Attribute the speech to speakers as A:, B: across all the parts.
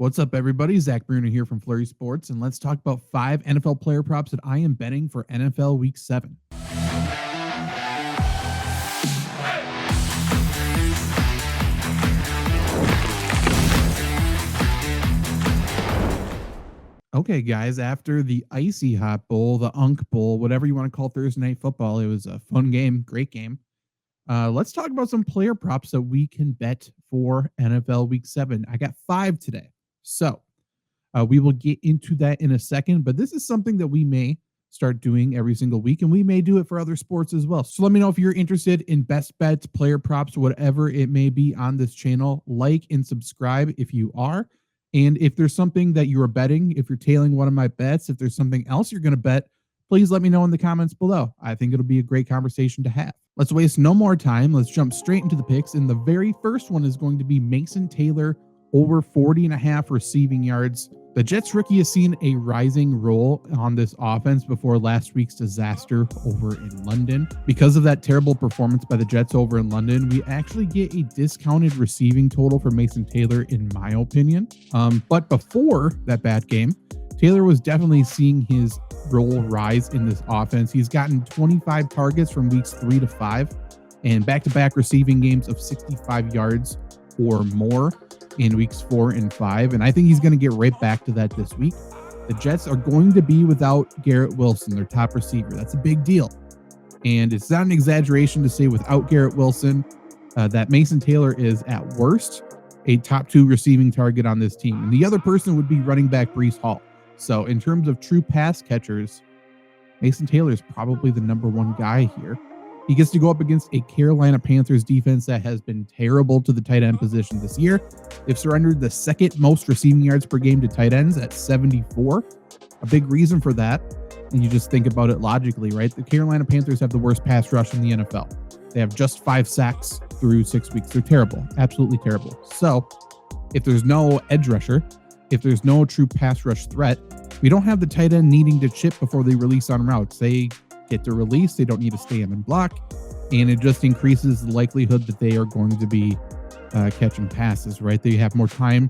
A: What's up, everybody? Zach Bruner here from Flurry Sports, and let's talk about 5 NFL player props that I am betting for NFL Week 7. Okay, guys, after the Icy Hot Bowl, the Unk Bowl, whatever you want to call Thursday Night Football, it was a fun game, great game. Let's talk about some player props that we can bet for NFL Week 7. I got 5 today. So we will get into that in a second, but this is something that we may start doing every single week, and we may do it for other sports as well. So let me know if you're interested in best bets, player props, whatever it may be on this channel. Like and subscribe if you are. And if there's something that you are betting, if you're tailing one of my bets, if there's something else you're going to bet, please let me know in the comments below. I think it'll be a great conversation to have. Let's waste no more time. Let's jump straight into the picks. And the very first one is going to be Mason Taylor over 40.5 receiving yards. The Jets rookie has seen a rising role on this offense before last week's disaster over in London. Because of that terrible performance by the Jets over in London, we actually get a discounted receiving total for Mason Taylor, in my opinion. But before that bad game, Taylor was definitely seeing his role rise in this offense. He's gotten 25 targets from weeks 3 to 5 and back-to-back receiving games of 65 yards or more in weeks 4 and 5. And I think he's going to get right back to that this week. The Jets are going to be without Garrett Wilson, their top receiver. That's a big deal. And it's not an exaggeration to say without Garrett Wilson, that Mason Taylor is at worst a top 2 receiving target on this team. And the other person would be running back Breece Hall. So in terms of true pass catchers, Mason Taylor is probably the number 1 guy here. He gets to go up against a Carolina Panthers defense that has been terrible to the tight end position this year. They've surrendered the second most receiving yards per game to tight ends at 74. A big reason for that, and you just think about it logically, right? The Carolina Panthers have the worst pass rush in the NFL. They have just 5 sacks through 6 weeks. They're terrible, absolutely terrible. So if there's no edge rusher, if there's no true pass rush threat, we don't have the tight end needing to chip before they release on routes. They get to release, they don't need to stay in and block, and it just increases the likelihood that they are going to be catching passes, right? They have more time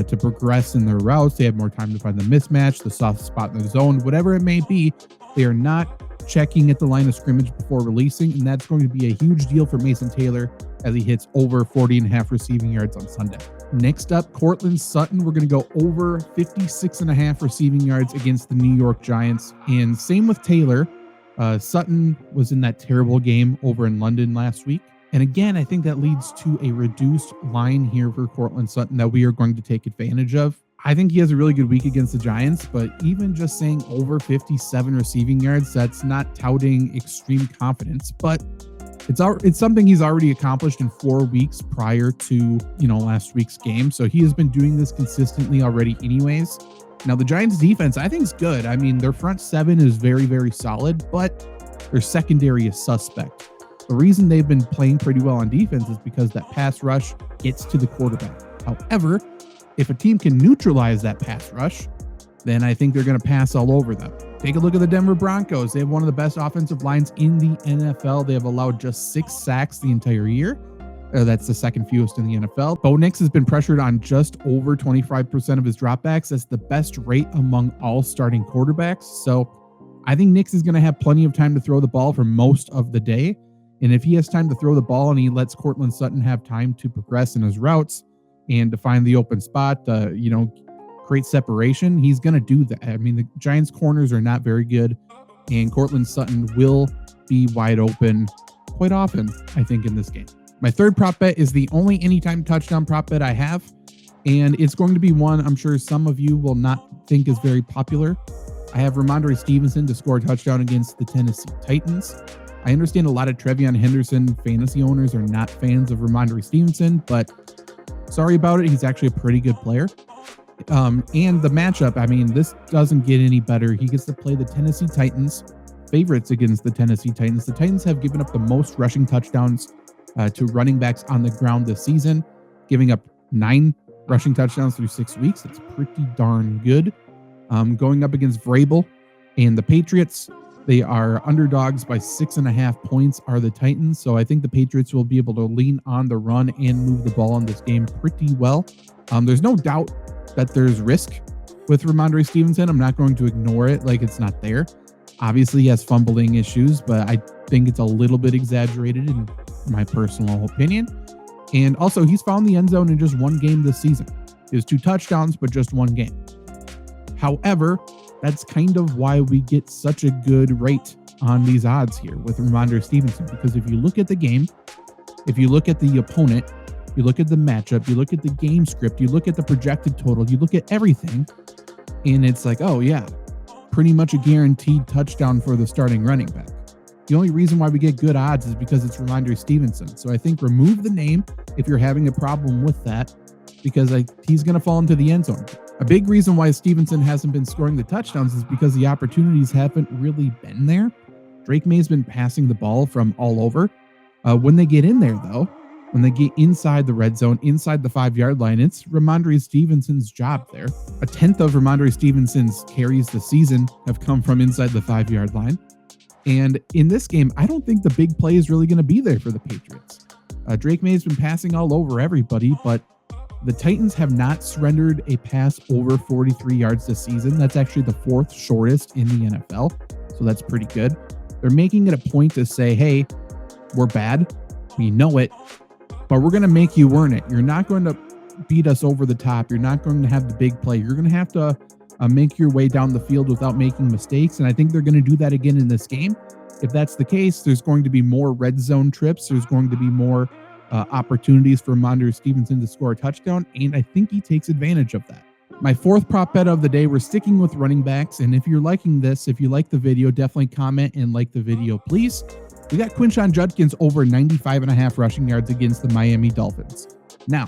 A: to progress in their routes. They have more time to find the mismatch, the soft spot in the zone, whatever it may be. They are not checking at the line of scrimmage before releasing, and that's going to be a huge deal for Mason Taylor as he hits over 40.5 receiving yards on Sunday. Next up, Courtland Sutton. We're going to go over 56.5 receiving yards against the New York Giants. And same with Taylor. Sutton was in that terrible game over in London last week. And again, I think that leads to a reduced line here for Courtland Sutton that we are going to take advantage of. I think he has a really good week against the Giants, but even just saying over 57 receiving yards, that's not touting extreme confidence, but it's something he's already accomplished in 4 weeks prior to, last week's game. So he has been doing this consistently already anyways. Now, the Giants defense, I think, is good. I mean, their front 7 is very, very solid, but their secondary is suspect. The reason they've been playing pretty well on defense is because that pass rush gets to the quarterback. However, if a team can neutralize that pass rush, then I think they're going to pass all over them. Take a look at the Denver Broncos. They have one of the best offensive lines in the NFL. They have allowed just 6 sacks the entire year. That's the second fewest in the NFL. Bo Nix has been pressured on just over 25% of his dropbacks. That's the best rate among all starting quarterbacks. So I think Nix is going to have plenty of time to throw the ball for most of the day. And if he has time to throw the ball and he lets Courtland Sutton have time to progress in his routes and to find the open spot, create separation, he's going to do that. I mean, the Giants corners are not very good, and Courtland Sutton will be wide open quite often, I think, in this game. My third prop bet is the only anytime touchdown prop bet I have, and it's going to be one I'm sure some of you will not think is very popular. I have Rhamondre Stevenson to score a touchdown against the Tennessee Titans. I understand a lot of Trevion Henderson fantasy owners are not fans of Rhamondre Stevenson, but sorry about it. He's actually a pretty good player. And the matchup, I mean, this doesn't get any better. He gets to play the Tennessee Titans, favorites against the Tennessee Titans. The Titans have given up the most rushing touchdowns to running backs on the ground this season, giving up 9 rushing touchdowns through 6 weeks. That's pretty darn good. Going up against Vrabel and the Patriots, they are underdogs by 6.5 points are the Titans. So I think the Patriots will be able to lean on the run and move the ball in this game pretty well. There's no doubt that there's risk with Rhamondre Stevenson. I'm not going to ignore it like it's not there. Obviously, he has fumbling issues, but I think it's a little bit exaggerated in my personal opinion. And also, he's found the end zone in just one game this season. He has 2 touchdowns, but just one game. However, that's kind of why we get such a good rate on these odds here with Rhamondre Stevenson, because if you look at the game, if you look at the opponent, you look at the matchup, you look at the game script, you look at the projected total, you look at everything, and it's like, oh yeah, pretty much a guaranteed touchdown for the starting running back. The only reason why we get good odds is because it's Rhamondre Stevenson. So I think remove the name if you're having a problem with that, because he's going to fall into the end zone. A big reason why Stevenson hasn't been scoring the touchdowns is because the opportunities haven't really been there. Drake May's been passing the ball from all over. When they get in there, though, when they get inside the red zone, inside the 5-yard line, it's Rhamondre Stevenson's job there. A tenth of Rhamondre Stevenson's carries this season have come from inside the 5-yard line. And in this game, I don't think the big play is really going to be there for the Patriots. Drake May's been passing all over everybody, but the Titans have not surrendered a pass over 43 yards this season. That's actually the 4th shortest in the NFL, so that's pretty good. They're making it a point to say, hey, we're bad, we know it, but we're going to make you earn it. You're not going to beat us over the top. You're not going to have the big play. You're going to have to make your way down the field without making mistakes, and I think they're going to do that again in this game. If that's the case, there's going to be more red zone trips. There's going to be more opportunities for Rhamondre Stevenson to score a touchdown, and I think he takes advantage of that. My 4th prop bet of the day, we're sticking with running backs, and if you're liking this, if you like the video, definitely comment and like the video, please. We got Quinshon Judkins over 95.5 rushing yards against the Miami Dolphins. Now,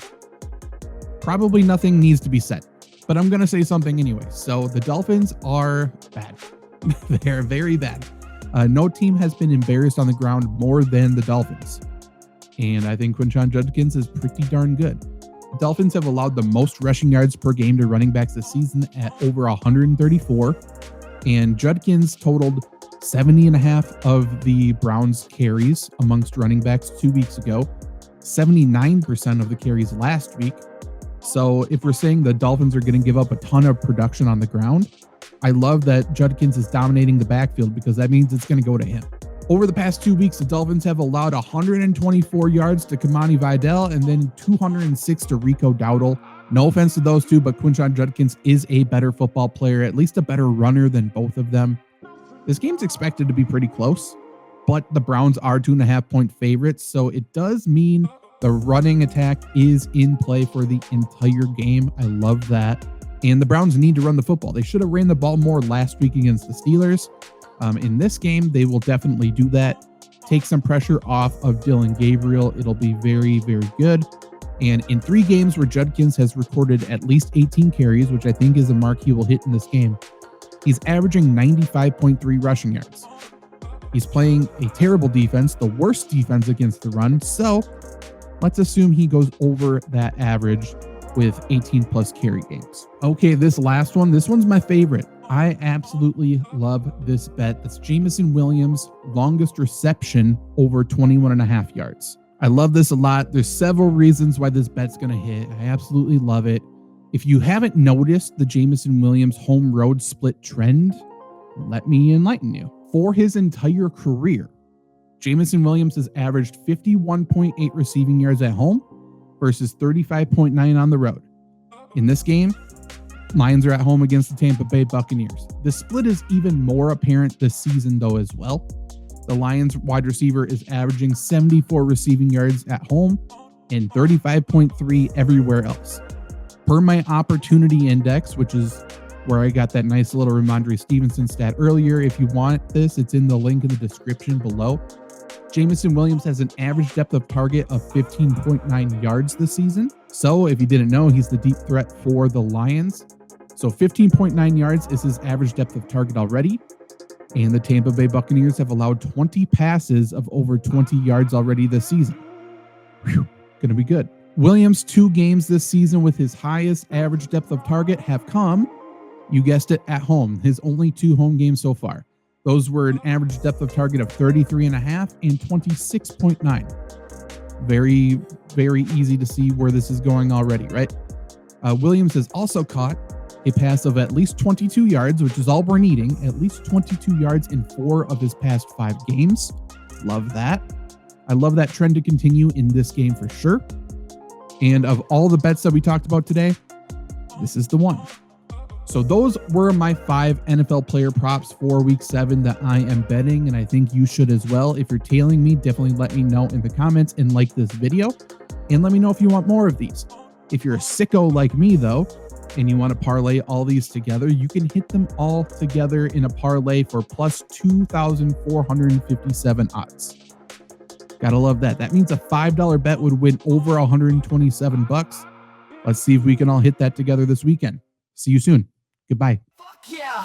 A: probably nothing needs to be said, but I'm going to say something anyway. So the Dolphins are bad. They're very bad. No team has been embarrassed on the ground more than the Dolphins. And I think Quinshon Judkins is pretty darn good. The Dolphins have allowed the most rushing yards per game to running backs this season at over 134. And Judkins totaled 70.5 of the Browns' carries amongst running backs 2 weeks ago, 79% of the carries last week. So if we're saying the Dolphins are going to give up a ton of production on the ground, I love that Judkins is dominating the backfield because that means it's going to go to him. Over the past 2 weeks, the Dolphins have allowed 124 yards to Kamani Vidal and then 206 to Rico Dowdle. No offense to those two, but Quinshon Judkins is a better football player, at least a better runner than both of them. This game's expected to be pretty close, but the Browns are 2.5-point favorites, so it does mean the running attack is in play for the entire game. I love that. And the Browns need to run the football. They should have ran the ball more last week against the Steelers. In this game, they will definitely do that. Take some pressure off of Dylan Gabriel. It'll be very, very good. And in 3 games where Judkins has recorded at least 18 carries, which I think is a mark he will hit in this game, he's averaging 95.3 rushing yards. He's playing a terrible defense, the worst defense against the run. So let's assume he goes over that average with 18 plus carry games. Okay, this last one, this one's my favorite. I absolutely love this bet. That's Jameson Williams, longest reception over 21.5 yards. I love this a lot. There's several reasons why this bet's going to hit. I absolutely love it. If you haven't noticed the Jameson Williams home road split trend, let me enlighten you. For his entire career, Jameson Williams has averaged 51.8 receiving yards at home versus 35.9 on the road. In this game, Lions are at home against the Tampa Bay Buccaneers. The split is even more apparent this season, though, as well. The Lions wide receiver is averaging 74 receiving yards at home and 35.3 everywhere else. Per my opportunity index, which is where I got that nice little Rhamondre Stevenson stat earlier. If you want this, it's in the link in the description below. Jameson Williams has an average depth of target of 15.9 yards this season. So if you didn't know, he's the deep threat for the Lions. So 15.9 yards is his average depth of target already. And the Tampa Bay Buccaneers have allowed 20 passes of over 20 yards already this season. Whew, gonna be good. Williams' 2 games this season with his highest average depth of target have come, you guessed it, at home. His only 2 home games so far. Those were an average depth of target of 33.5 and 26.9. Very, very easy to see where this is going already, right? Williams has also caught a pass of at least 22 yards, which is all we're needing, at least 22 yards in 4 of his past 5 games. Love that. I love that trend to continue in this game for sure. And of all the bets that we talked about today, this is the one. So those were my 5 NFL player props for week 7 that I am betting, and I think you should as well. If you're tailing me, definitely let me know in the comments and like this video, and let me know if you want more of these. If you're a sicko like me though, and you want to parlay all these together, you can hit them all together in a parlay for plus 2,457 odds. Gotta love that. That means a $5 bet would win over 127 bucks. Let's see if we can all hit that together this weekend. See you soon. Goodbye. Fuck yeah.